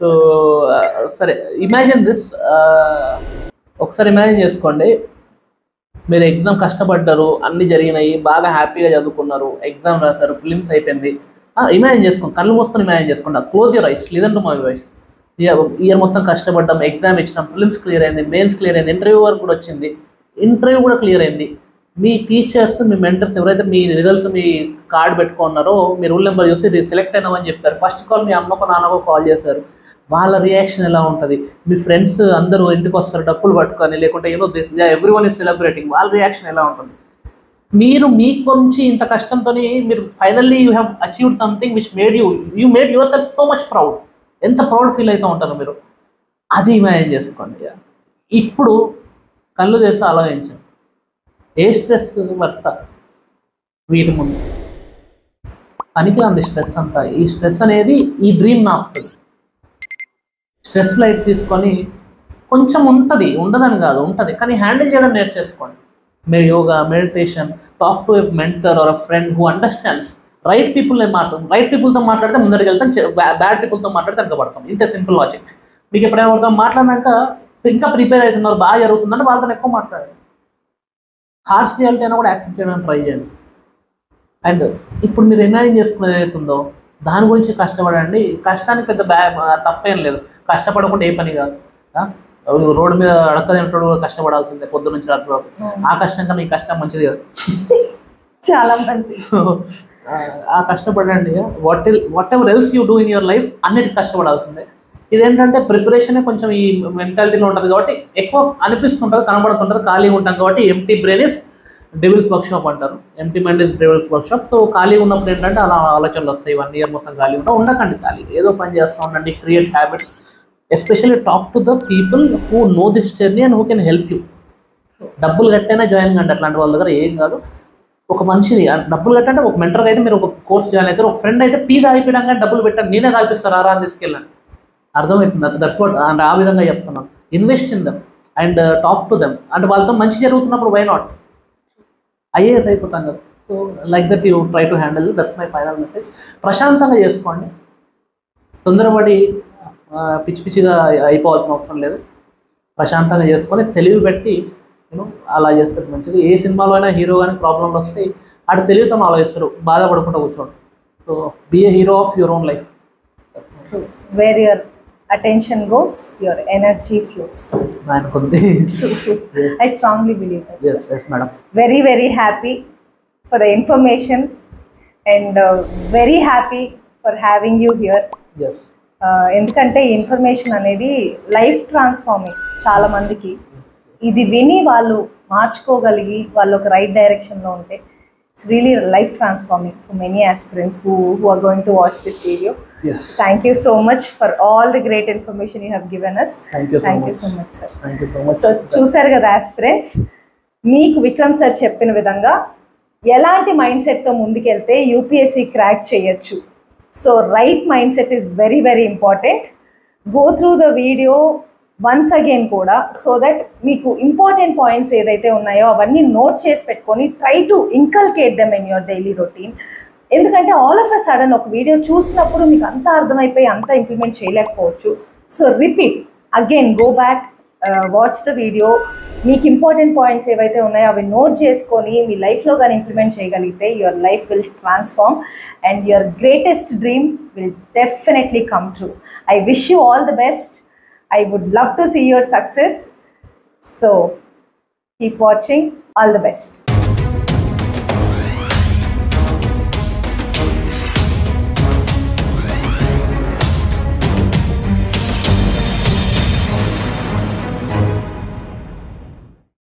So సరే, ఇమాజిన్ దిస్. ఒకసారి ఇమాజిన్ చేసుకోండి, మీరు ఎగ్జామ్ కష్టపడ్డారు, అన్నీ జరిగినాయి, బాగా హ్యాపీగా చదువుకున్నారు, ఎగ్జామ్ రాశారు, ఫిలిమ్స్ అయిపోయింది. ఇమాజిన్ చేసుకోండి, కళ్ళు మూసుకొని ఇమాజిన్ చేసుకోండి. Close your eyes, listen to my voice. Year మొత్తం కష్టపడ్డాం, ఎగ్జామ్ ఇచ్చినాం, ఫిలిమ్స్ క్లియర్ అయింది, మెయిన్స్ క్లియర్ అయింది, ఇంటర్వ్యూ వరకు కూడా వచ్చింది, ఇంటర్వ్యూ కూడా క్లియర్ అయింది. మీ టీచర్స్, మీ మెంటర్స్ ఎవరైతే మీ రిజల్ట్స్, మీ కార్డు పెట్టుకున్నారో, మీ రూల్ నెంబర్ చూసి సెలెక్ట్ అయినామని చెప్పారు. ఫస్ట్ కాల్ మీ అమ్మకో నాన్నకో కాల్ చేశారు. వాళ్ళ రియాక్షన్ ఎలా ఉంటుంది? మీ ఫ్రెండ్స్ అందరూ ఇంటికి వస్తారు డబ్బులు పట్టుకొని, లేకుంటే ఎవ్రీవన్ ఈజ్ సెలబ్రేటింగ్, వాళ్ళ రియాక్షన్ ఎలా ఉంటుంది? మీరు మీకు నుంచి ఇంత కష్టంతో మీరు finally you have achieved something which made you made your self so much proud. ఎంత ప్రౌడ్ ఫీల్ అవుతూ ఉంటారు మీరు, అది ఇమాజిన్ చేసుకోండి. ఇప్పుడు కళ్ళు తెరిచి ఆలోచించండి, ఏ స్ట్రెస్ వర్త వీటి ముందు? పనికి అంది స్ట్రెస్ అంతా. ఈ స్ట్రెస్ అనేది ఈ డ్రీమ్ నాపుతుంది. స్ట్రెస్ లైట్ తీసుకొని కొంచెం ఉంటుంది, ఉండదని కాదు, ఉంటుంది, కానీ హ్యాండిల్ చేయడం నేర్చేసుకోండి. మీరు yoga, meditation, talk to a mentor or a friend who understands. Right పీపుల్తో మాట్లాడితే ముందరికి వెళ్తాం, బ్యాడ్ పీపుల్తో మాట్లాడితే వెనకబడతాం. ఇంత సింపుల్ లాజిక్. మీకు ఎప్పుడైనా మాట్లాడినాక ఇంకా ప్రిపేర్ అవుతున్నారు, బాగా జరుగుతుందంటే వాళ్ళతో ఎక్కువ మాట్లాడండి. హార్ష్ రియాలిటీ అయినా కూడా యాక్సెప్ట్ చేయడానికి ట్రై చేయండి. అండ్ ఇప్పుడు మీరు ఇమాజిన్ చేసుకునేది ఏదైతుందో దాని గురించి కష్టపడండి. కష్టానికి పెద్ద తప్పేం లేదు, కష్టపడకుండా ఏ పని కాదు. రోడ్డు మీద అడక్కదంటాడు కష్టపడాల్సిందే పొద్దు నుంచి రాత్రి వరకు. ఆ కష్టం కన్నా ఈ కష్టం మంచిది కదా, చాలా మంచిది. ఆ కష్టపడండి. What ever else you do in your life అన్నిటికి కష్టపడాల్సిందే. ఇదేంటంటే ప్రిపరేషనే కొంచెం ఈ మెంటాలిటీలో ఉంటుంది కాబట్టి ఎక్కువ అనిపిస్తుంటుంది, కనబడుతుంటుంది, ఖాళీగా ఉంటాం కాబట్టి. Empty brain is devil's workshop అంటారు, empty mind is devil's workshop. So ఖాళీగా ఉన్నప్పుడు ఏంటంటే అలా ఆలోచనలు వస్తాయి. 1 year మొత్తం ఖాళీ ఉండకండి, ఖాళీ ఏదో పని చేస్తూ ఉండండి. Create habits, especially talk to the people who know this journey and who can help you. డబ్బులు కట్టైనా జాయిన్ కండి, అట్లాంటి వాళ్ళ దగ్గర ఏం కాదు. ఒక మనిషిని డబ్బులు కట్టంటే ఒక మెంటర్గా అయితే మీరు ఒక కోర్స్ జాయిన్ అవుతారు. ఒక ఫ్రెండ్ అయితే టీ తాగిపోయాం కానీ డబ్బులు పెట్టండి, నేనే తాగిపిస్తారు ఆరా అని తీసుకెళ్ళండి. అర్థమవుతుంది? That's what. అండ్ ఆ విధంగా చెప్తున్నాను. Invest in them and talk to them. అంటే వాళ్ళతో మంచి జరుగుతున్నప్పుడు వై నాట్? ఐఏఎస్ అయిపోతాం కదా. So like that you try to handle. That's my final message. ప్రశాంతంగా చేసుకోండి, తొందరపడి పిచ్చి పిచ్చిగా అయిపోవాల్సిన అవసరం లేదు. ప్రశాంతంగా చేసుకొని తెలివి పెట్టి అలా చేస్తారు మంచిది. ఏ సినిమాలో అయినా హీరో కానీ ప్రాబ్లంలు వస్తాయి, అటు తెలివితో ఆలోచిస్తారు, బాధపడకుండా కూర్చోండి. So be a hero of your own life. Where your attention goes, your energy flows. I strongly believe that. Yes, madam. Very, very happy for the information and very happy for having you here. Yes. ఎందుకంటే ఈ information అనేది life transforming. చాలా మందికి ఇది విని వాళ్ళు మార్చుకోగలిగి వాళ్ళు ఒక రైట్ డైరెక్షన్లో ఉంటే it's really life transforming for many aspirants who are going to watch this video. Yes. Thank you so much for all the great information you have given us. Thank you so much, sir. Thank you so much. So చూసారు కదా aspirants, మీకు Vikram sir చెప్పిన విధంగా ఎలాంటి mind సెట్తో ముందుకెళ్తే UPSC crack చేయొచ్చు. So right mind set is very very important. Go through the video once again కూడా, so that మీకు ఇంపార్టెంట్ పాయింట్స్ ఏదైతే ఉన్నాయో అవన్నీ నోట్ చేసి పెట్టుకొని try to inculcate them in your daily routine. ఎందుకంటే ఆల్ ఆఫ్ అ సడన్ ఒక video చూసినప్పుడు మీకు అంతా అర్థమైపోయి అంతా ఇంప్లిమెంట్ చేయలేకపోవచ్చు. So repeat again, go back, watch the video. మీకు ఇంపార్టెంట్ పాయింట్స్ ఏవైతే ఉన్నాయో అవి నోట్ చేసుకొని మీ లైఫ్లో కానీ ఇంప్లిమెంట్ చేయగలిగితే your life will transform and your greatest dream will definitely come true. I wish you all the best. I would love to see your success. So keep watching. All the best.